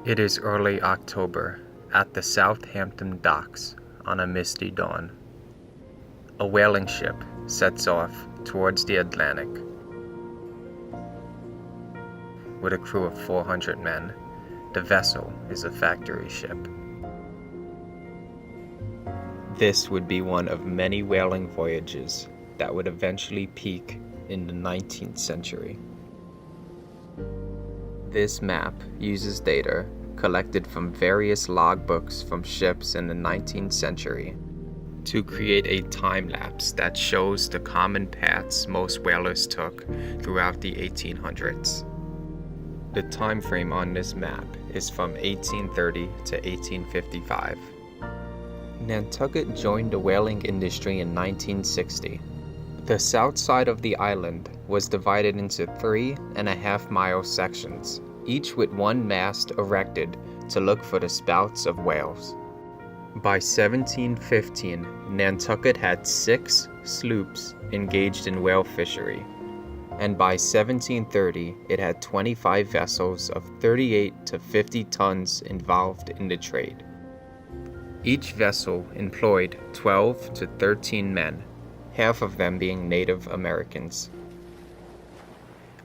It is early October at the Southampton docks on a misty dawn. A whaling ship sets off towards the Atlantic. With a crew of 400 men, the vessel is a factory ship. This would be one of many whaling voyages that would eventually peak in the 19th century. This map uses data collected from various logbooks from ships in the 19th century to create a time-lapse that shows the common paths most whalers took throughout the 1800s. The time frame on this map is from 1830 to 1855. Nantucket joined the whaling industry in 1960. The south side of the island was divided into 3.5-mile sections, each with one mast erected to look for the spouts of whales. By 1715, Nantucket had 6 sloops engaged in whale fishery, and by 1730 it had 25 vessels of 38 to 50 tons involved in the trade. Each vessel employed 12 to 13 men, half of them being Native Americans.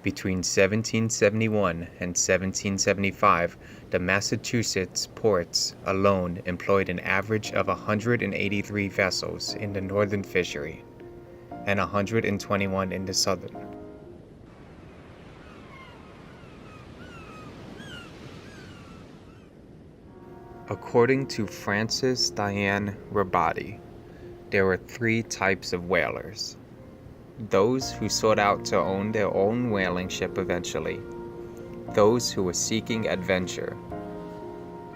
Between 1771 and 1775, the Massachusetts ports alone employed an average of 183 vessels in the northern fishery and 121 in the southern. According to Frances Diane Rabati, there were 3 types of whalers: those who sought out to own their own whaling ship eventually, those who were seeking adventure,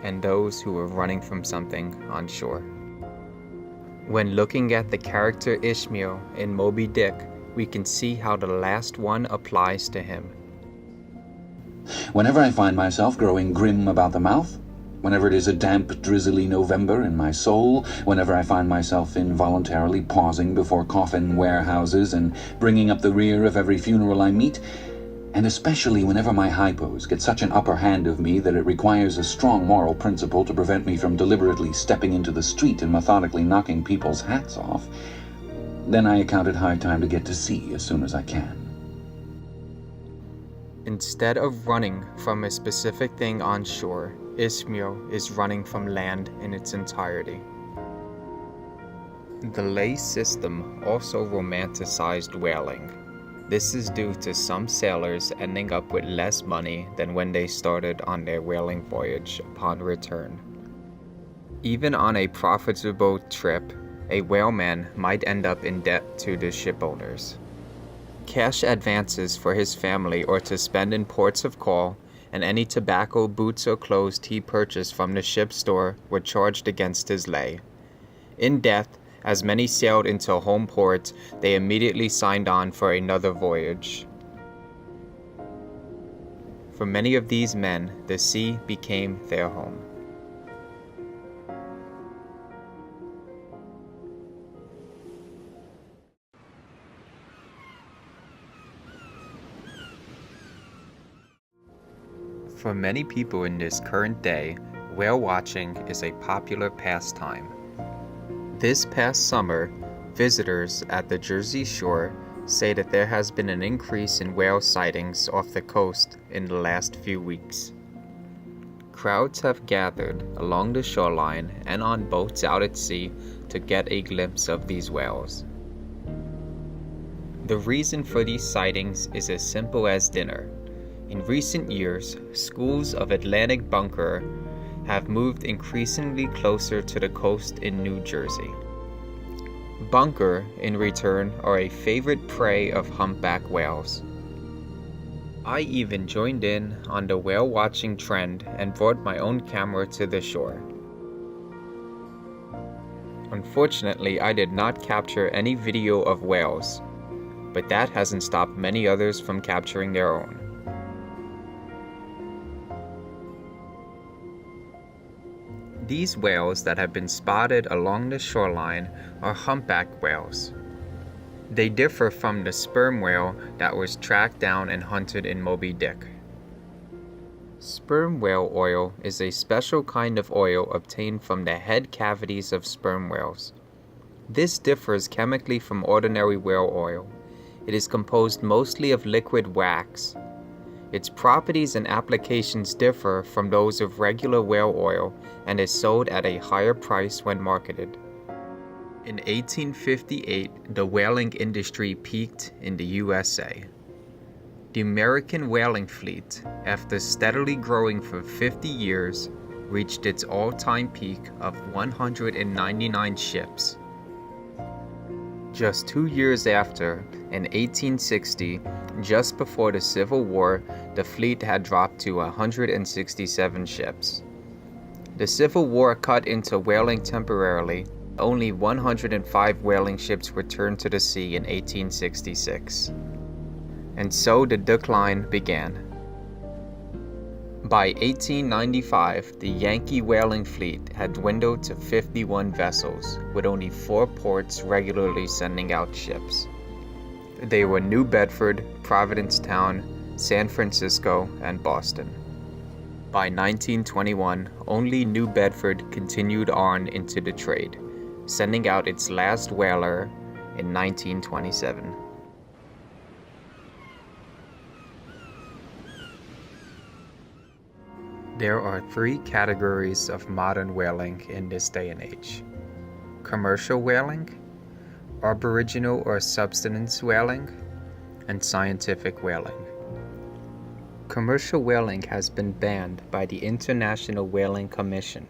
and those who were running from something on shore. When looking at the character Ishmael in Moby Dick, we can see how the last one applies to him. Whenever I find myself growing grim about the mouth, whenever it is a damp, drizzly November in my soul, whenever I find myself involuntarily pausing before coffin warehouses and bringing up the rear of every funeral I meet, and especially whenever my hypos get such an upper hand of me that it requires a strong moral principle to prevent me from deliberately stepping into the street and methodically knocking people's hats off, then I account it high time to get to sea as soon as I can. Instead of running from a specific thing on shore, Ishmael is running from land in its entirety. The ley system also romanticized whaling. This is due to some sailors ending up with less money than when they started on their whaling voyage upon return. Even on a profitable trip, a whaleman might end up in debt to the shipowners. Cash advances for his family or to spend in ports of call, and any tobacco, boots, or clothes he purchased from the ship's store were charged against his ley. In death, as many sailed into home port, they immediately signed on for another voyage. For many of these men, the sea became their home. For many people in this current day, whale watching is a popular pastime. This past summer, visitors at the Jersey Shore say that there has been an increase in whale sightings off the coast in the last few weeks. Crowds have gathered along the shoreline and on boats out at sea to get a glimpse of these whales. The reason for these sightings is as simple as dinner. In recent years, schools of Atlantic bunker have moved increasingly closer to the coast in New Jersey. Bunker, in return, are a favorite prey of humpback whales. I even joined in on the whale watching trend and brought my own camera to the shore. Unfortunately, I did not capture any video of whales, but that hasn't stopped many others from capturing their own. These whales that have been spotted along the shoreline are humpback whales. They differ from the sperm whale that was tracked down and hunted in Moby Dick. Sperm whale oil is a special kind of oil obtained from the head cavities of sperm whales. This differs chemically from ordinary whale oil. It is composed mostly of liquid wax. Its properties and applications differ from those of regular whale oil and is sold at a higher price when marketed. In 1858, the whaling industry peaked in the USA. The American whaling fleet, after steadily growing for 50 years, reached its all-time peak of 199 ships. Just 2 years after, in 1860, just before the Civil War, the fleet had dropped to 167 ships. The Civil War cut into whaling temporarily. Only 105 whaling ships returned to the sea in 1866. And so the decline began. By 1895, the Yankee whaling fleet had dwindled to 51 vessels, with only 4 ports regularly sending out ships. They were New Bedford, Provincetown, San Francisco, and Boston. By 1921, only New Bedford continued on into the trade, sending out its last whaler in 1927. There are 3 categories of modern whaling in this day and age: commercial whaling, aboriginal or subsistence whaling, and scientific whaling. Commercial whaling has been banned by the International Whaling Commission,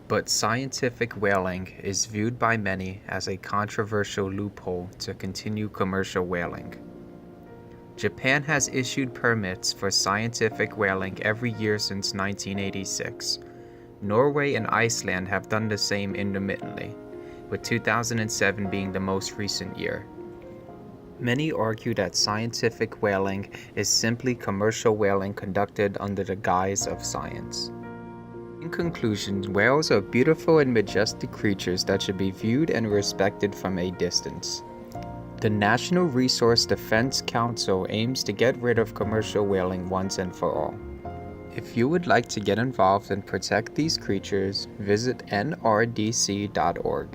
but scientific whaling is viewed by many as a controversial loophole to continue commercial whaling. Japan has issued permits for scientific whaling every year since 1986. Norway and Iceland have done the same intermittently, with 2007 being the most recent year. Many argue that scientific whaling is simply commercial whaling conducted under the guise of science. In conclusion, whales are beautiful and majestic creatures that should be viewed and respected from a distance. The National Resource Defense Council aims to get rid of commercial whaling once and for all. If you would like to get involved and protect these creatures, visit nrdc.org.